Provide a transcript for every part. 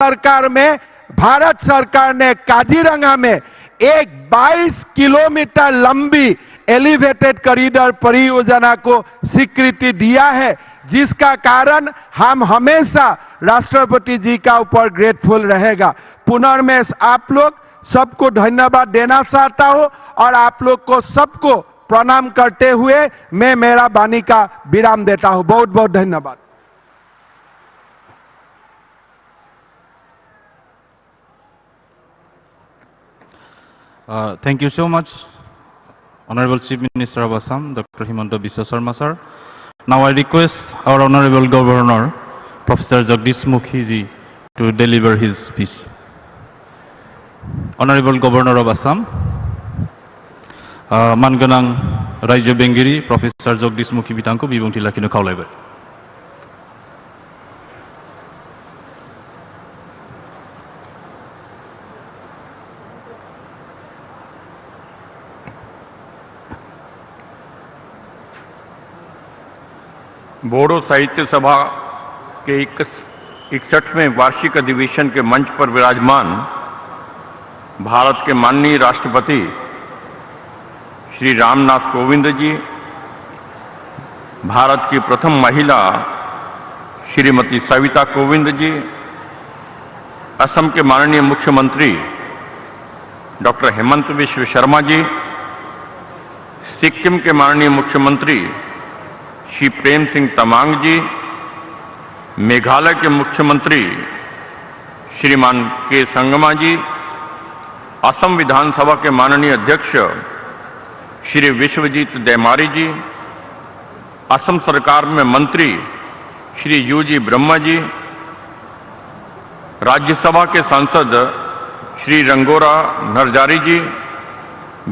सरकार में भारत सरकार ने काजीरंगा में एक 22 किलोमीटर लंबी एलिवेटेड कॉरिडोर परियोजना को स्वीकृति दिया है, जिसका कारण हम हमेशा राष्ट्रपति जी का ऊपर ग्रेटफुल रहेगा। पुनः मैं आप लोग सबको धन्यवाद देना चाहता हूं और आप लोग को सबको प्रणाम करते हुए मैं मेरा वाणी का विराम देता हूं। बहुत बहुत धन्यवाद। Thank you so much, Honorable Chief Minister of Assam, Dr. Himanta Biswa Sarma sir. Now I request our Honorable Governor, Professor Jagdish Mukhi ji, to deliver his speech. Honorable Governor of Assam, Manganang Raija Bengiri, Professor Jagdish Mukhi Bitangko bibungti lakino kaulaibai. Bodo साहित्य सभा के 61वें वार्षिक अधिवेशन के मंच पर विराजमान भारत के माननीय राष्ट्रपति श्री रामनाथ कोविंद जी, भारत की प्रथम महिला श्रीमती सविता कोविंद जी, असम के माननीय मुख्यमंत्री डॉक्टर हेमंत बिस्वा शर्मा जी, सिक्किम के माननीय मुख्यमंत्री श्री प्रेम सिंह तमांग जी, मेघालय के मुख्यमंत्री श्रीमान के संगमा जी, असम विधानसभा के माननीय अध्यक्ष श्री विश्वजीत देमारी जी, असम सरकार में मंत्री श्री यूजी ब्रह्मा जी, राज्यसभा के सांसद श्री रंगोरा नरजारी जी,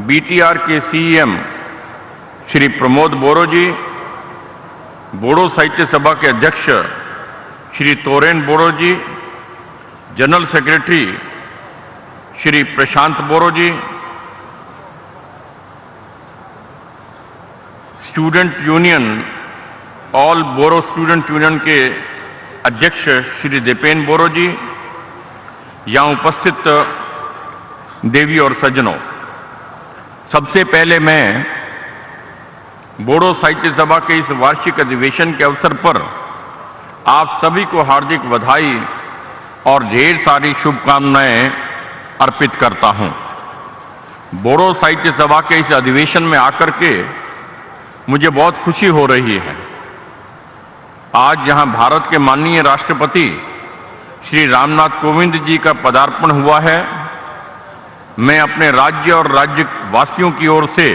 बीटीआर के सीएम श्री प्रमोद बोरो जी, बोडो साहित्य सभा के अध्यक्ष श्री तोरेन बोरो जी, जनरल सेक्रेटरी श्री प्रशांत बोरो जी, स्टूडेंट यूनियन ऑल बोरो स्टूडेंट यूनियन के अध्यक्ष श्री दीपेन बोरो जी, यहाँ उपस्थित देवी और सज्जनों, सबसे पहले मैं बोडो साहित्य सभा के इस वार्षिक अधिवेशन के अवसर पर आप सभी को हार्दिक बधाई और ढेर सारी शुभकामनाएं अर्पित करता हूं। बोडो साहित्य सभा के इस अधिवेशन में आकर के मुझे बहुत खुशी हो रही है। आज जहां भारत के माननीय राष्ट्रपति श्री रामनाथ कोविंद जी का पदार्पण हुआ है, मैं अपने राज्य और राज्य वासियों की ओर से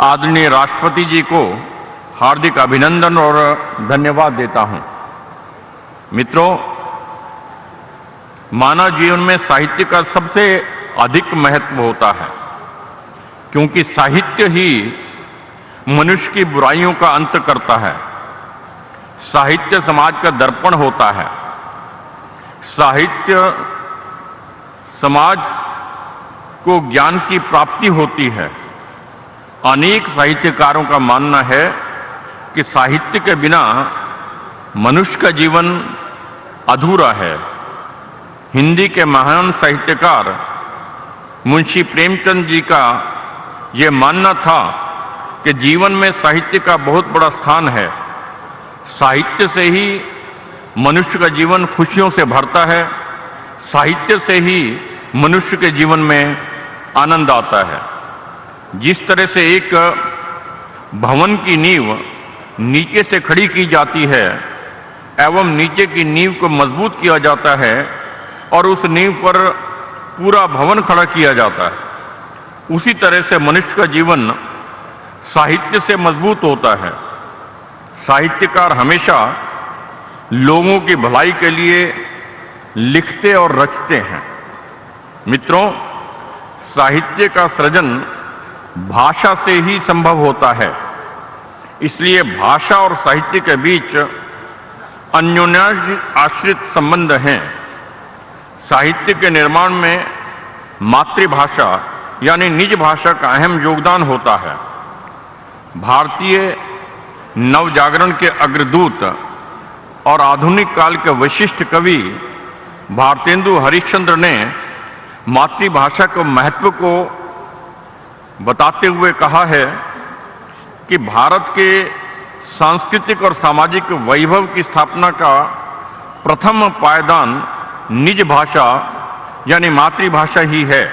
आदरणीय राष्ट्रपति जी को हार्दिक अभिनंदन और धन्यवाद देता हूं। मित्रों, मानव जीवन में साहित्य का सबसे अधिक महत्व होता है, क्योंकि साहित्य ही मनुष्य की बुराइयों का अंत करता है। साहित्य समाज का दर्पण होता है। साहित्य समाज को ज्ञान की प्राप्ति होती है। अनेक साहित्यकारों का मानना है कि साहित्य के बिना मनुष्य का जीवन अधूरा है। हिंदी के महान साहित्यकार मुंशी प्रेमचंद जी का यह मानना था कि जीवन में साहित्य का बहुत बड़ा स्थान है। साहित्य से ही मनुष्य का जीवन खुशियों से भरता है। साहित्य से ही मनुष्य के जीवन में आनंद आता है। जिस तरह से एक भवन की नींव नीचे से खड़ी की जाती है एवं नीचे की नींव को मजबूत किया जाता है और उस नींव पर पूरा भवन खड़ा किया जाता है, उसी तरह से मनुष्य का जीवन साहित्य से मजबूत होता है। साहित्यकार हमेशा लोगों की भलाई के लिए लिखते और रचते हैं। मित्रों, साहित्य का सृजन भाषा से ही संभव होता है। इसलिए भाषा और साहित्य के बीच अन्योन्य आश्रित संबंध हैं। साहित्य के निर्माण में मातृभाषा यानी निज भाषा का अहम योगदान होता है। भारतीय नवजागरण के अग्रदूत और आधुनिक काल के विशिष्ट कवि भारतेंदु हरिश्चंद्र ने मातृभाषा के महत्व को बताते हुए कहा है कि भारत के सांस्कृतिक और सामाजिक वैभव की स्थापना का प्रथम पायदान निज भाषा यानी मातृभाषा ही है।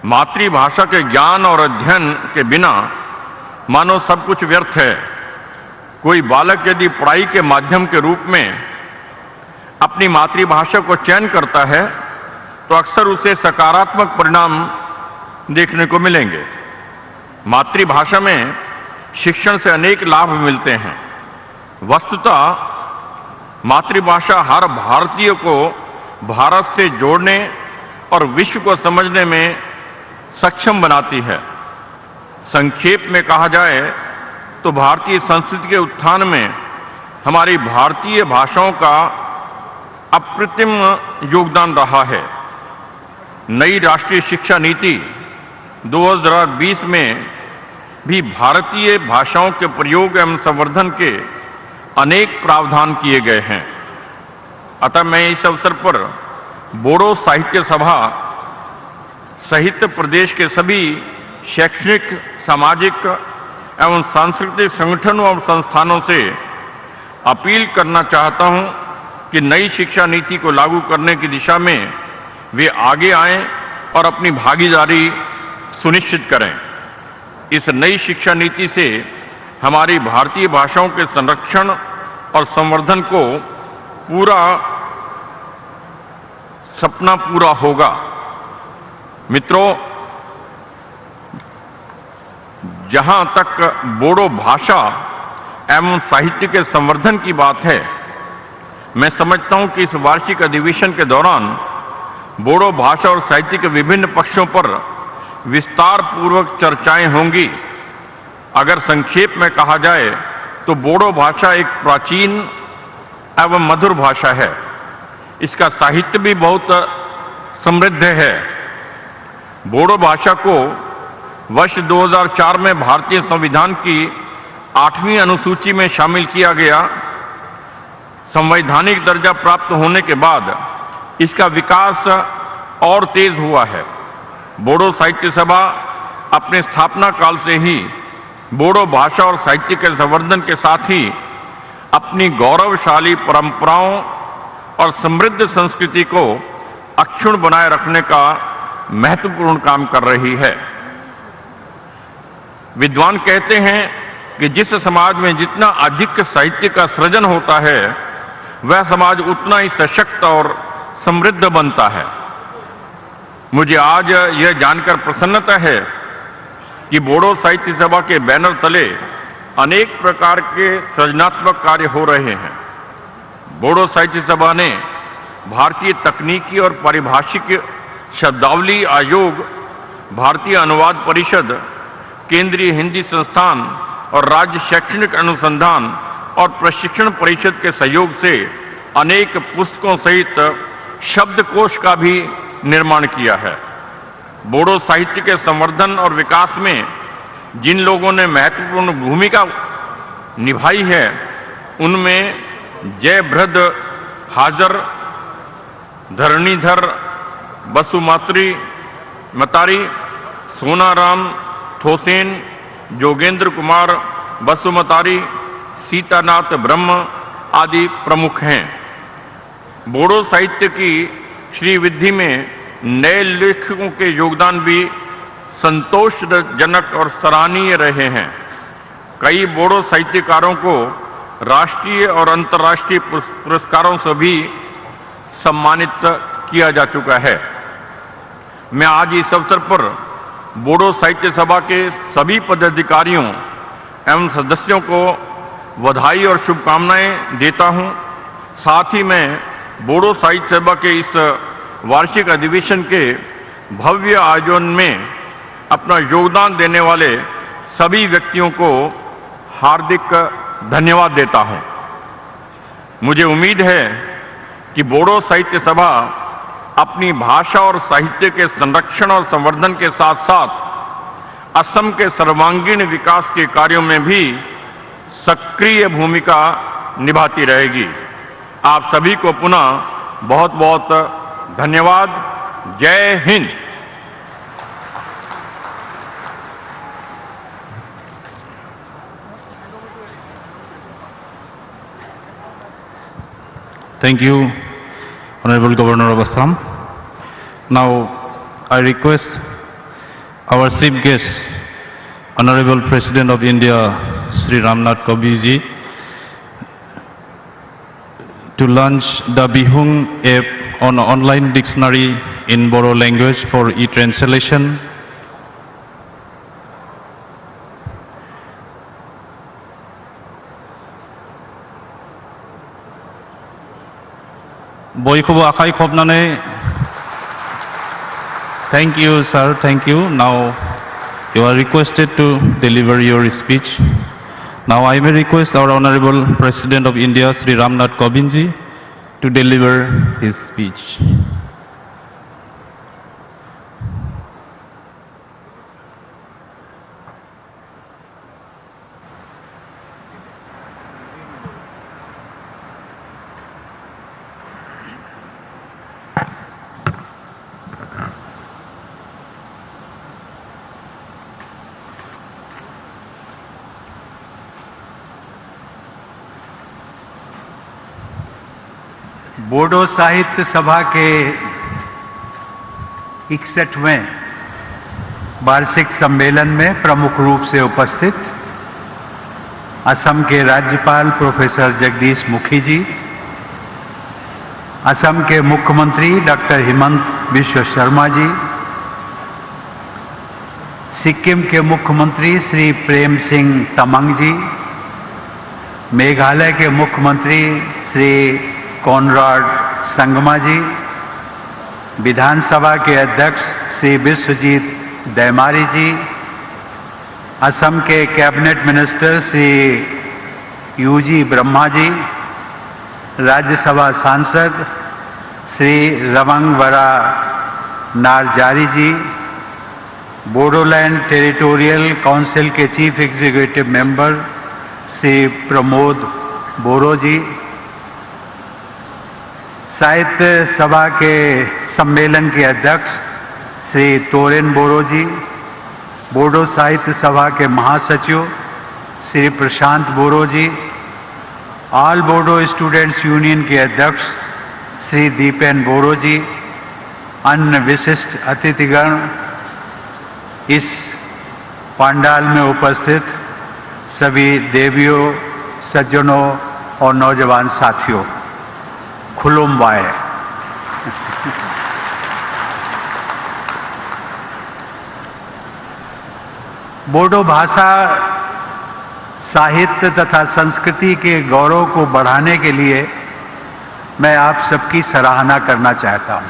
मातृभाषा के ज्ञान और अध्ययन के बिना मानो सब कुछ व्यर्थ है। कोई बालक यदि पढ़ाई के माध्यम के रूप में अपनी मातृभाषा को चयन करता है तो अक्सर उसे सकारात्मक परिणाम देखने को मिलेंगे। मातृभाषा में शिक्षण से अनेक लाभ मिलते हैं। वस्तुतः मातृभाषा हर भारतीय को भारत से जोड़ने और विश्व को समझने में सक्षम बनाती है। संक्षेप में कहा जाए तो भारतीय संस्कृति के उत्थान में हमारी भारतीय भाषाओं का अप्रतिम योगदान रहा है। नई राष्ट्रीय शिक्षा नीति 2020 में भी भारतीय भाषाओं के प्रयोग एवं संवर्धन के अनेक प्रावधान किए गए हैं। अतः मैं इस अवसर पर बोडो साहित्य सभा सहित प्रदेश के सभी शैक्षणिक, सामाजिक एवं सांस्कृतिक संगठनों और संस्थानों से अपील करना चाहता हूं कि नई शिक्षा नीति को लागू करने की दिशा में वे आगे आएं और अपनी भागीदारी सुनिश्चित करें। इस नई शिक्षा नीति से हमारी भारतीय भाषाओं के संरक्षण और संवर्धन को सपना पूरा होगा। मित्रों, जहां तक बोडो भाषा एवं साहित्य के संवर्धन की बात है, मैं समझता हूं कि इस वार्षिक अधिवेशन के दौरान बोडो भाषा और साहित्य के विभिन्न पक्षों पर विस्तार पूर्वक चर्चाएं होंगी। अगर संक्षेप में कहा जाए तो बोडो भाषा एक प्राचीन एवं मधुर भाषा है। इसका साहित्य भी बहुत समृद्ध है। बोडो भाषा को वर्ष 2004 में भारतीय संविधान की 8वीं अनुसूची में शामिल किया गया। संवैधानिक दर्जा प्राप्त होने के बाद इसका विकास और तेज हुआ है। बोडो साहित्य सभा अपने स्थापना काल से ही बोडो भाषा और साहित्य के संवर्धन के साथ ही अपनी गौरवशाली परंपराओं और समृद्ध संस्कृति को अक्षुण्ण बनाए रखने का महत्वपूर्ण काम कर रही है। विद्वान कहते हैं कि जिस समाज में जितना अधिक साहित्य का सृजन होता है, वह समाज उतना ही सशक्त और समृद्ध बनता है। मुझे आज यह जानकर प्रसन्नता है कि बोडो साहित्य सभा के बैनर तले अनेक प्रकार के सृजनात्मक कार्य हो रहे हैं। बोडो साहित्य सभा ने भारतीय तकनीकी और पारिभाषिक शब्दावली आयोग, भारतीय अनुवाद परिषद, केंद्रीय हिंदी संस्थान और राज्य शैक्षणिक अनुसंधान और प्रशिक्षण परिषद के सहयोग से अनेक पुस्तकों सहित शब्दकोश का भी निर्माण किया है। बोडो साहित्य के संवर्धन और विकास में जिन लोगों ने महत्वपूर्ण भूमिका निभाई है, उनमें जयभ्रद हाजर, धरणीधर बसुमात्री मतारी, सोनाराम थोसेन, जोगेंद्र कुमार बसुमतारी, सीतानाथ ब्रह्म आदि प्रमुख हैं। बोडो साहित्य की श्रीवृद्धि में नए लेखकों के योगदान भी संतोषजनक और सराहनीय रहे हैं। कई बोडो साहित्यकारों को राष्ट्रीय और अंतर्राष्ट्रीय पुरस्कारों से भी सम्मानित किया जा चुका है। मैं आज इस अवसर पर बोडो साहित्य सभा के सभी पदाधिकारियों एवं सदस्यों को बधाई और शुभकामनाएं देता हूं। साथ ही मैं बोडो साहित्य सभा के इस वार्षिक अधिवेशन के भव्य आयोजन में अपना योगदान देने वाले सभी व्यक्तियों को हार्दिक धन्यवाद देता हूं। मुझे उम्मीद है कि बोडो साहित्य सभा अपनी भाषा और साहित्य के संरक्षण और संवर्धन के साथ साथ असम के सर्वांगीण विकास के कार्यों में भी सक्रिय भूमिका निभाती रहेगी। आप सभी को पुनः बहुत बहुत धन्यवाद। जय Hind. Thank you, Honorable Governor of Assam. Now, I request our chief guest, Honorable President of India, Sri Ramnath Kovind ji, to launch the Bihung app on online dictionary in Bodo language for e-translation. Boykobo akai khobnane. Thank you, sir. Thank you. Now you are requested to deliver your speech. Now I may request our Honorable President of India, Sri Ramnath Kovind ji, to deliver his speech. Bodo साहित्य सभा के 61वें वार्षिक सम्मेलन में प्रमुख रूप से उपस्थित असम के राज्यपाल प्रोफेसर जगदीश मुखी जी, असम के मुख्यमंत्री डॉक्टर हिमंत बिश्व शर्मा जी, सिक्किम के मुख्यमंत्री श्री प्रेम सिंह तमंग जी, मेघालय के मुख्यमंत्री श्री कॉनराड संगमा जी, विधानसभा के अध्यक्ष श्री विश्वजीत दैमारी जी, असम के cabinet minister Shri UG Brahma ji, Rajya Sabha सांसद श्री रमंगवरा नारजारी जी, बोडोलैंड टेरिटोरियल काउंसिल के chief executive member Shri Pramod Boro ji, Sahitya Sabha के सम्मेलन के अध्यक्ष श्री तोरेन बोरो जी, बोडो साहित्य सभा के महासचिव श्री प्रशांत बोरो जी, ऑल बोडो स्टूडेंट्स यूनियन के अध्यक्ष श्री दीपेन बोरो जी, अन्य विशिष्ट अतिथिगण, इस पंडाल में उपस्थित सभी देवियों, सज्जनों और नौजवान साथियों, खुलुमबाय। बोडो भाषा, साहित्य तथा संस्कृति के गौरव को बढ़ाने के लिए मैं आप सबकी सराहना करना चाहता हूं।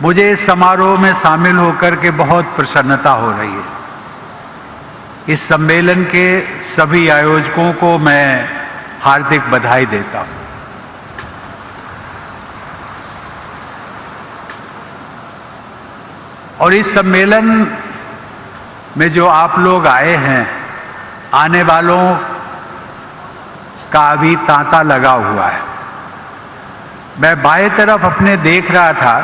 मुझे इस समारोह में शामिल होकर के बहुत प्रसन्नता हो रही है। इस सम्मेलन के सभी आयोजकों को मैं हार्दिक बधाई देता हूं। और इस सम्मेलन में जो आप लोग आए हैं, आने वालों का अभी तांता लगा हुआ है। मैं बाएं तरफ अपने देख रहा था